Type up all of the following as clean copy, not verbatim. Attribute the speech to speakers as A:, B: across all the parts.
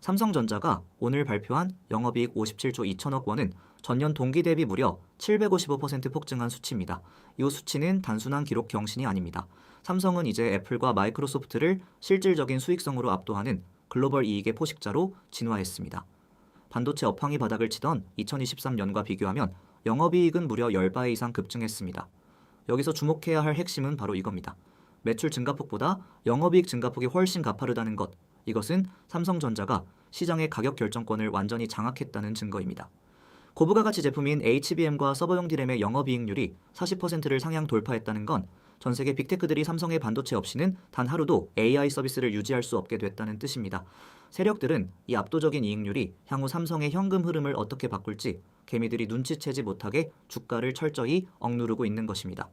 A: 삼성전자가 오늘 발표한 영업이익 57조 2천억 원은 전년 동기 대비 무려 755% 폭증한 수치입니다. 이 수치는 단순한 기록 경신이 아닙니다. 삼성은 이제 애플과 마이크로소프트를 실질적인 수익성으로 압도하는 글로벌 이익의 포식자로 진화했습니다. 반도체 업황이 바닥을 치던 2023년과 비교하면 영업이익은 무려 10배 이상 급증했습니다. 여기서 주목해야 할 핵심은 바로 이겁니다. 매출 증가폭보다 영업이익 증가폭이 훨씬 가파르다는 것. 이것은 삼성전자가 시장의 가격 결정권을 완전히 장악했다는 증거입니다. 고부가 가치 제품인 HBM과 서버용 D램의 영업이익률이 40%를 상향 돌파했다는 건 전 세계 빅테크들이 삼성의 반도체 없이는 단 하루도 AI 서비스를 유지할 수 없게 됐다는 뜻입니다. 세력들은 이 압도적인 이익률이 향후 삼성의 현금 흐름을 어떻게 바꿀지 개미들이 눈치채지 못하게 주가를 철저히 억누르고 있는 것입니다.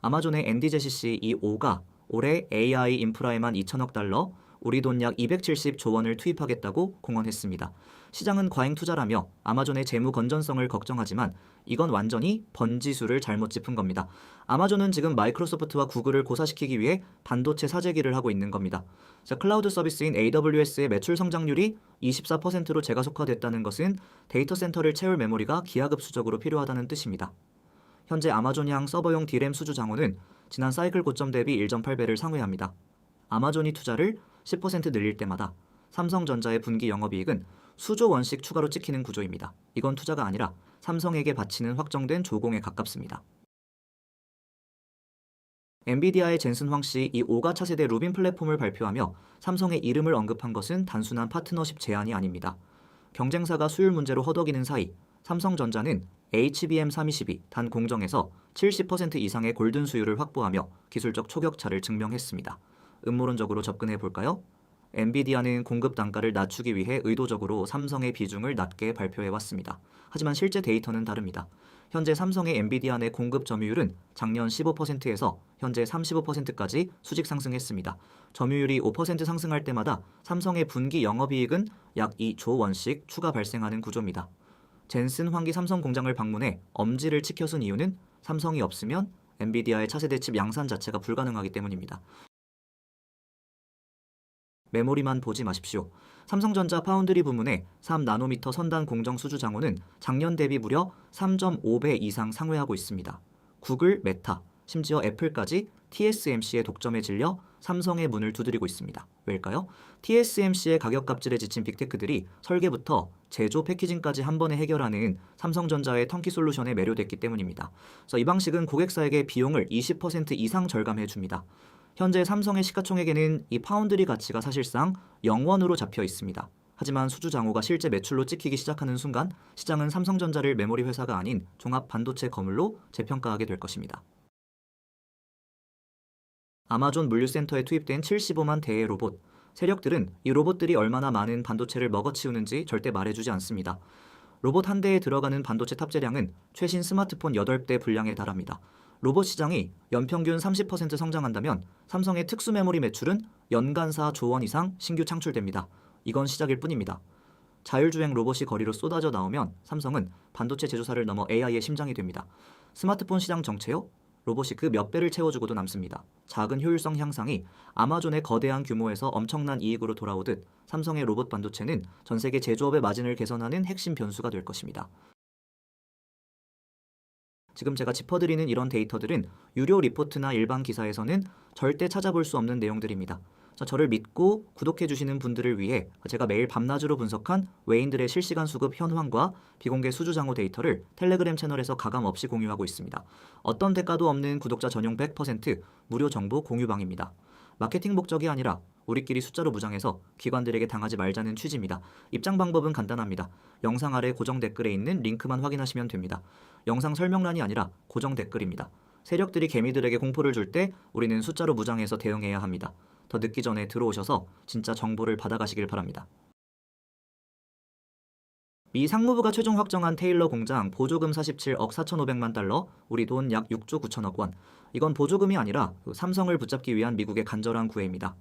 A: 아마존의 앤디 제시씨 이 5가 올해 AI 인프라에만 2천억 달러, 우리 돈 약 270조 원을 투입하겠다고 공언했습니다. 시장은 과잉 투자라며 아마존의 재무 건전성을 걱정하지만 이건 완전히 번지수를 잘못 짚은 겁니다. 아마존은 지금 마이크로소프트와 구글을 고사시키기 위해 반도체 사재기를 하고 있는 겁니다. 클라우드 서비스인 AWS의 매출 성장률이 24%로 재가속화됐다는 것은 데이터 센터를 채울 메모리가 기하급수적으로 필요하다는 뜻입니다. 현재 아마존향 서버용 D램 수주 장호는 지난 사이클 고점 대비 1.8배를 상회합니다. 아마존이 투자를 10% 늘릴 때마다 삼성전자의 분기 영업이익은 수조 원씩 추가로 찍히는 구조입니다. 이건 투자가 아니라 삼성에게 바치는 확정된 조공에 가깝습니다. 엔비디아의 젠슨 황씨 이 5가 차세대 루빈 플랫폼을 발표하며 삼성의 이름을 언급한 것은 단순한 파트너십 제안이 아닙니다. 경쟁사가 수율 문제로 허덕이는 사이 삼성전자는 HBM322 단 공정에서 70% 이상의 골든 수율을 확보하며 기술적 초격차를 증명했습니다. 음모론적으로 접근해 볼까요? 엔비디아는 공급 단가를 낮추기 위해 의도적으로 삼성의 비중을 낮게 발표해 왔습니다. 하지만 실제 데이터는 다릅니다. 현재 삼성의 엔비디아 내 공급 점유율은 작년 15%에서 현재 35%까지 수직 상승했습니다. 점유율이 5% 상승할 때마다 삼성의 분기 영업이익은 약 2조 원씩 추가 발생하는 구조입니다. 젠슨 황기 삼성 공장을 방문해 엄지를 치켜쓴 이유는 삼성이 없으면 엔비디아의 차세대 칩 양산 자체가 불가능하기 때문입니다. 메모리만 보지 마십시오. 삼성전자 파운드리 부문의 3나노미터 선단 공정 수주 장호는 작년 대비 무려 3.5배 이상 상회하고 있습니다. 구글, 메타, 심지어 애플까지 TSMC의 독점에 질려 삼성의 문을 두드리고 있습니다. 왜일까요? TSMC의 가격 갑질에 지친 빅테크들이 설계부터 제조 패키징까지 한 번에 해결하는 삼성전자의 턴키 솔루션에 매료됐기 때문입니다. 그래서 이 방식은 고객사에게 비용을 20% 이상 절감해 줍니다. 현재 삼성의 시가총액에는 이 파운드리 가치가 사실상 0원으로 잡혀 있습니다. 하지만 수주 장호가 실제 매출로 찍히기 시작하는 순간 시장은 삼성전자를 메모리 회사가 아닌 종합 반도체 거물로 재평가하게 될 것입니다. 아마존 물류센터에 투입된 75만 대의 로봇. 세력들은 이 로봇들이 얼마나 많은 반도체를 먹어치우는지 절대 말해주지 않습니다. 로봇 한 대에 들어가는 반도체 탑재량은 최신 스마트폰 8대 분량에 달합니다. 로봇 시장이 연평균 30% 성장한다면 삼성의 특수 메모리 매출은 연간 4조 원 이상 신규 창출됩니다. 이건 시작일 뿐입니다. 자율주행 로봇이 거리로 쏟아져 나오면 삼성은 반도체 제조사를 넘어 AI의 심장이 됩니다. 스마트폰 시장 정체요? 로봇이 그 몇 배를 채워주고도 남습니다. 작은 효율성 향상이 아마존의 거대한 규모에서 엄청난 이익으로 돌아오듯 삼성의 로봇 반도체는 전 세계 제조업의 마진을 개선하는 핵심 변수가 될 것입니다. 지금 제가 짚어드리는 이런 데이터들은 유료 리포트나 일반 기사에서는 절대 찾아볼 수 없는 내용들입니다. 저를 믿고 구독해주시는 분들을 위해 제가 매일 밤낮으로 분석한 외인들의 실시간 수급 현황과 비공개 수주 장호 데이터를 텔레그램 채널에서 가감없이 공유하고 있습니다. 어떤 대가도 없는 구독자 전용 100% 무료 정보 공유방입니다. 마케팅 목적이 아니라 우리끼리 숫자로 무장해서 기관들에게 당하지 말자는 취지입니다. 입장 방법은 간단합니다. 영상 아래 고정 댓글에 있는 링크만 확인하시면 됩니다. 영상 설명란이 아니라 고정 댓글입니다. 세력들이 개미들에게 공포를 줄 때 우리는 숫자로 무장해서 대응해야 합니다. 더 늦기 전에 들어오셔서 진짜 정보를 받아가시길 바랍니다. 미 상무부가 최종 확정한 테일러 공장 보조금 47억 4,500만 달러, 우리 돈 약 6조 9천억 원. 이건 보조금이 아니라 삼성을 붙잡기 위한 미국의 간절한 구애입니다.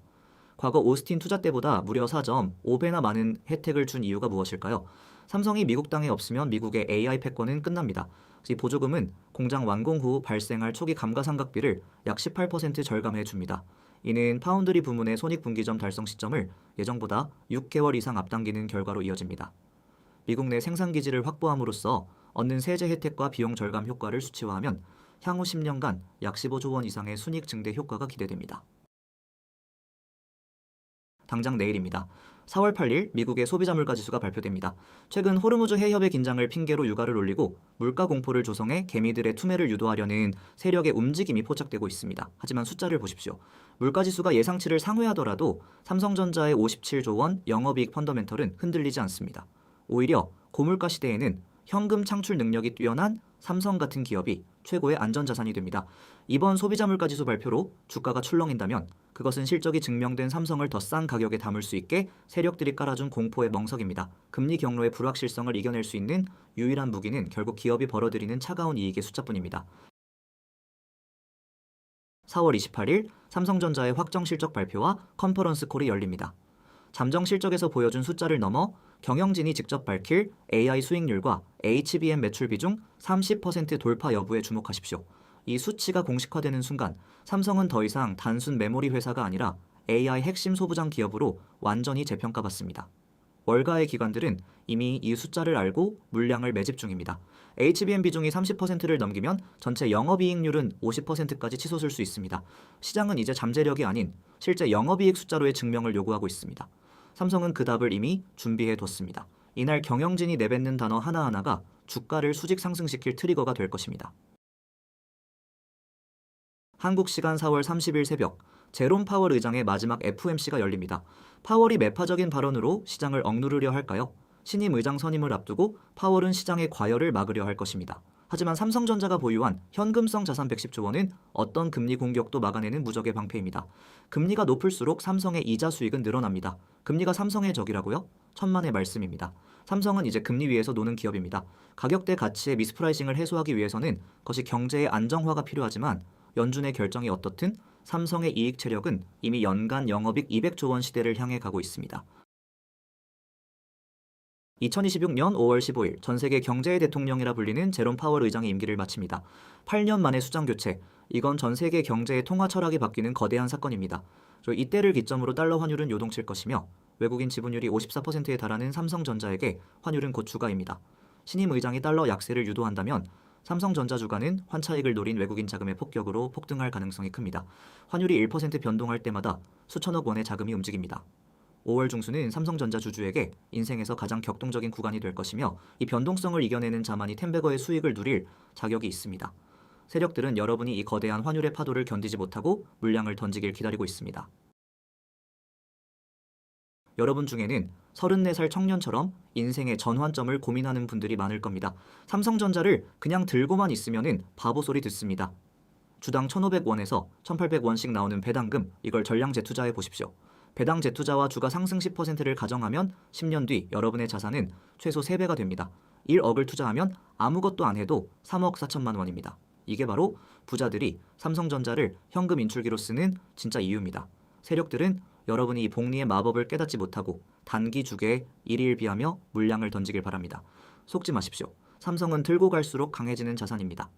A: 과거 오스틴 투자 때보다 무려 4.5배나 많은 혜택을 준 이유가 무엇일까요? 삼성이 미국 땅에 없으면 미국의 AI 패권은 끝납니다. 이 보조금은 공장 완공 후 발생할 초기 감가상각비를 약 18% 절감해 줍니다. 이는 파운드리 부문의 손익분기점 달성 시점을 예정보다 6개월 이상 앞당기는 결과로 이어집니다. 미국 내 생산기지를 확보함으로써 얻는 세제 혜택과 비용 절감 효과를 수치화하면 향후 10년간 약 15조 원 이상의 순이익 증대 효과가 기대됩니다. 당장 내일입니다. 4월 8일 미국의 소비자 물가지수가 발표됩니다. 최근 호르무즈 해협의 긴장을 핑계로 유가를 올리고 물가 공포를 조성해 개미들의 투매를 유도하려는 세력의 움직임이 포착되고 있습니다. 하지만 숫자를 보십시오. 물가지수가 예상치를 상회하더라도 삼성전자의 57조 원 영업이익 펀더멘털은 흔들리지 않습니다. 오히려 고물가 시대에는 현금 창출 능력이 뛰어난 삼성 같은 기업이 최고의 안전자산이 됩니다. 이번 소비자 물가지수 발표로 주가가 출렁인다면 그것은 실적이 증명된 삼성을 더 싼 가격에 담을 수 있게 세력들이 깔아준 공포의 멍석입니다. 금리 경로의 불확실성을 이겨낼 수 있는 유일한 무기는 결국 기업이 벌어들이는 차가운 이익의 숫자뿐입니다. 4월 28일 삼성전자의 확정 실적 발표와 컨퍼런스 콜이 열립니다. 잠정 실적에서 보여준 숫자를 넘어 경영진이 직접 밝힐 AI 수익률과 HBM 매출 비중 30% 돌파 여부에 주목하십시오. 이 수치가 공식화되는 순간 삼성은 더 이상 단순 메모리 회사가 아니라 AI 핵심 소부장 기업으로 완전히 재평가받습니다. 월가의 기관들은 이미 이 숫자를 알고 물량을 매집 중입니다. HBM 비중이 30%를 넘기면 전체 영업이익률은 50%까지 치솟을 수 있습니다. 시장은 이제 잠재력이 아닌 실제 영업이익 숫자로의 증명을 요구하고 있습니다. 삼성은 그 답을 이미 준비해뒀습니다. 이날 경영진이 내뱉는 단어 하나하나가 주가를 수직 상승시킬 트리거가 될 것입니다. 한국 시간 4월 30일 새벽, 제롬 파월 의장의 마지막 FOMC가 열립니다. 파월이 매파적인 발언으로 시장을 억누르려 할까요? 신임 의장 선임을 앞두고 파월은 시장의 과열을 막으려 할 것입니다. 하지만 삼성전자가 보유한 현금성 자산 110조 원은 어떤 금리 공격도 막아내는 무적의 방패입니다. 금리가 높을수록 삼성의 이자 수익은 늘어납니다. 금리가 삼성의 적이라고요? 천만의 말씀입니다. 삼성은 이제 금리 위에서 노는 기업입니다. 가격대 가치의 미스프라이싱을 해소하기 위해서는 그것이 경제의 안정화가 필요하지만 연준의 결정이 어떻든 삼성의 이익 체력은 이미 연간 영업이익 200조 원 시대를 향해 가고 있습니다. 2026년 5월 15일 전 세계 경제의 대통령이라 불리는 제롬 파월 의장의 임기를 마칩니다. 8년 만에 수장 교체, 이건 전 세계 경제의 통화 철학이 바뀌는 거대한 사건입니다. 이때를 기점으로 달러 환율은 요동칠 것이며 외국인 지분율이 54%에 달하는 삼성전자에게 환율은 곧 주가입니다. 신임 의장이 달러 약세를 유도한다면 삼성전자 주가는 환차익을 노린 외국인 자금의 폭격으로 폭등할 가능성이 큽니다. 환율이 1% 변동할 때마다 수천억 원의 자금이 움직입니다. 5월 중순은 삼성전자 주주에게 인생에서 가장 격동적인 구간이 될 것이며 이 변동성을 이겨내는 자만이 텐베거의 수익을 누릴 자격이 있습니다. 세력들은 여러분이 이 거대한 환율의 파도를 견디지 못하고 물량을 던지길 기다리고 있습니다. 여러분 중에는 34살 청년처럼 인생의 전환점을 고민하는 분들이 많을 겁니다. 삼성전자를 그냥 들고만 있으면은 바보 소리 듣습니다. 주당 1,500원에서 1,800원씩 나오는 배당금, 이걸 전량 재투자해 보십시오. 배당 재투자와 주가 상승 10%를 가정하면 10년 뒤 여러분의 자산은 최소 3배가 됩니다. 1억을 투자하면 아무것도 안 해도 3억 4천만 원입니다. 이게 바로 부자들이 삼성전자를 현금 인출기로 쓰는 진짜 이유입니다. 세력들은 여러분이 이 복리의 마법을 깨닫지 못하고 단기 주계에 일희일비하며 물량을 던지길 바랍니다. 속지 마십시오. 삼성은 들고 갈수록 강해지는 자산입니다.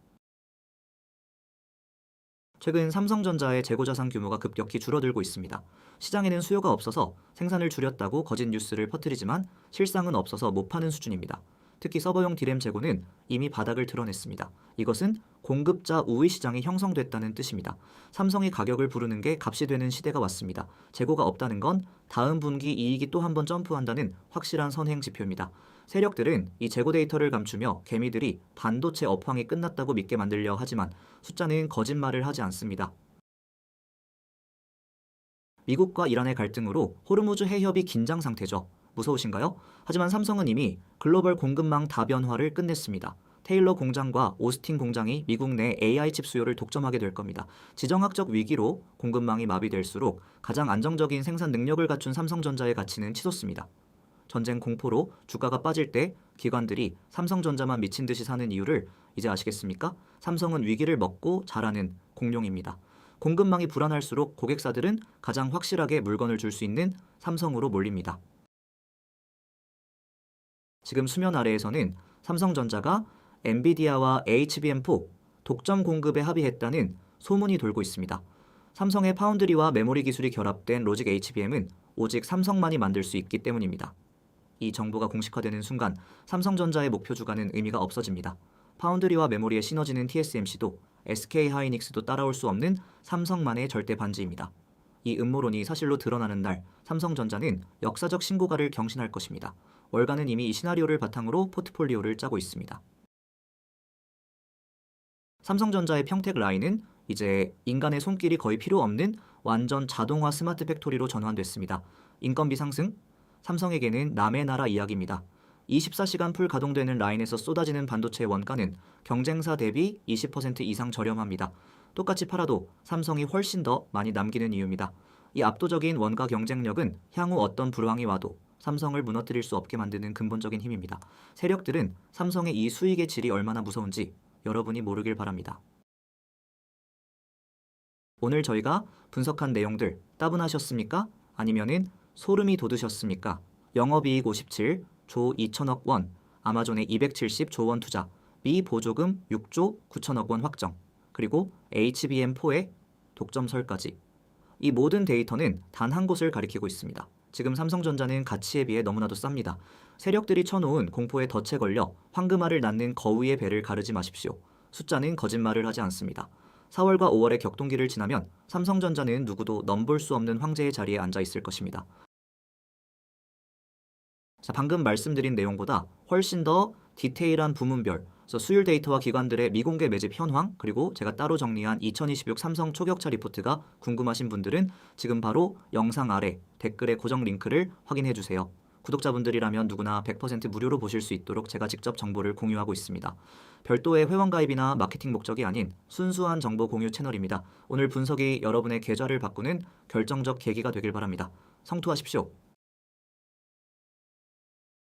A: 최근 삼성전자의 재고자산 규모가 급격히 줄어들고 있습니다. 시장에는 수요가 없어서 생산을 줄였다고 거짓 뉴스를 퍼뜨리지만 실상은 없어서 못 파는 수준입니다. 특히 서버용 디램 재고는 이미 바닥을 드러냈습니다. 이것은 공급자 우위 시장이 형성됐다는 뜻입니다. 삼성이 가격을 부르는 게 값이 되는 시대가 왔습니다. 재고가 없다는 건 다음 분기 이익이 또 한 번 점프한다는 확실한 선행 지표입니다. 세력들은 이 재고 데이터를 감추며 개미들이 반도체 업황이 끝났다고 믿게 만들려 하지만 숫자는 거짓말을 하지 않습니다. 미국과 이란의 갈등으로 호르무즈 해협이 긴장 상태죠. 무서우신가요? 하지만 삼성은 이미 글로벌 공급망 다변화를 끝냈습니다. 테일러 공장과 오스틴 공장이 미국 내 AI 칩 수요를 독점하게 될 겁니다. 지정학적 위기로 공급망이 마비될수록 가장 안정적인 생산 능력을 갖춘 삼성전자의 가치는 치솟습니다. 전쟁 공포로 주가가 빠질 때 기관들이 삼성전자만 미친 듯이 사는 이유를 이제 아시겠습니까? 삼성은 위기를 먹고 자라는 공룡입니다. 공급망이 불안할수록 고객사들은 가장 확실하게 물건을 줄 수 있는 삼성으로 몰립니다. 지금 수면 아래에서는 삼성전자가 엔비디아와 HBM4 독점 공급에 합의했다는 소문이 돌고 있습니다. 삼성의 파운드리와 메모리 기술이 결합된 로직 HBM은 오직 삼성만이 만들 수 있기 때문입니다. 이 정보가 공식화되는 순간 삼성전자의 목표 주가는 의미가 없어집니다. 파운드리와 메모리의 시너지는 TSMC도 SK하이닉스도 따라올 수 없는 삼성만의 절대 반지입니다. 이 음모론이 사실로 드러나는 날 삼성전자는 역사적 신고가를 경신할 것입니다. 월가는 이미 이 시나리오를 바탕으로 포트폴리오를 짜고 있습니다. 삼성전자의 평택 라인은 이제 인간의 손길이 거의 필요 없는 완전 자동화 스마트 팩토리로 전환됐습니다. 인건비 상승, 삼성에게는 남의 나라 이야기입니다. 24시간 풀 가동되는 라인에서 쏟아지는 반도체 원가는 경쟁사 대비 20% 이상 저렴합니다. 똑같이 팔아도 삼성이 훨씬 더 많이 남기는 이유입니다. 이 압도적인 원가 경쟁력은 향후 어떤 불황이 와도 삼성을 무너뜨릴 수 없게 만드는 근본적인 힘입니다. 세력들은 삼성의 이 수익의 질이 얼마나 무서운지 여러분이 모르길 바랍니다. 오늘 저희가 분석한 내용들 따분하셨습니까? 아니면은 소름이 돋으셨습니까? 영업이익 57, 조 2천억 원, 아마존의 270조 원 투자, 미보조금 6조 9천억 원 확정, 그리고 HBM4의 독점설까지. 이 모든 데이터는 단 한 곳을 가리키고 있습니다. 지금 삼성전자는 가치에 비해 너무나도 쌉니다. 세력들이 쳐놓은 공포에 덫에 걸려 황금알을 낳는 거위의 배를 가르지 마십시오. 숫자는 거짓말을 하지 않습니다. 4월과 5월의 격동기를 지나면 삼성전자는 누구도 넘볼 수 없는 황제의 자리에 앉아 있을 것입니다. 자, 방금 말씀드린 내용보다 훨씬 더 디테일한 부문별, 수율 데이터와 기관들의 미공개 매집 현황, 그리고 제가 따로 정리한 2026 삼성 초격차 리포트가 궁금하신 분들은 지금 바로 영상 아래 댓글에 고정 링크를 확인해 주세요. 구독자분들이라면 누구나 100% 무료로 보실 수 있도록 제가 직접 정보를 공유하고 있습니다. 별도의 회원가입이나 마케팅 목적이 아닌 순수한 정보 공유 채널입니다. 오늘 분석이 여러분의 계좌를 바꾸는 결정적 계기가 되길 바랍니다. 성투하십시오.